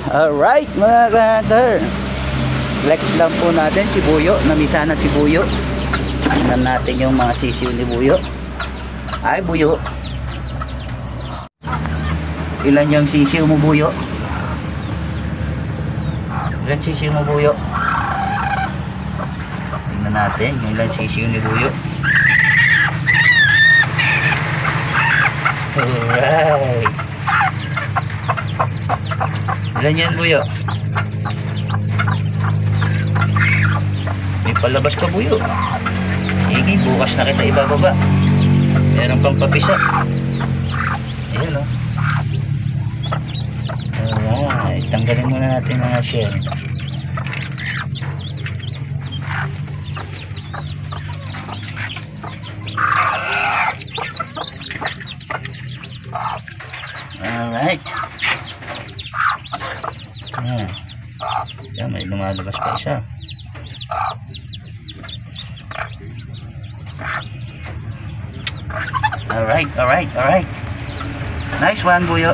Alright mga ka-hunter, flex lang po natin si Buyo. Namisa na si Buyo. Tingnan natin yung mga sisiw ni Buyo. Ay Buyo, ilan yung sisiw mo Buyo? Ilan sisiw mo Buyo? Tingnan natin yung ilan sisiw ni Buyo. Alright, ilan yan Buyo? May palabas pa Buyo. Sige, bukas na kita ibababa. Meron pang papisa. Ayan o. Alright, tanggalin muna natin mga shell. Alright. Ayan. Ayan, may lumalabas pa isa. Alright. Nice one Buyo.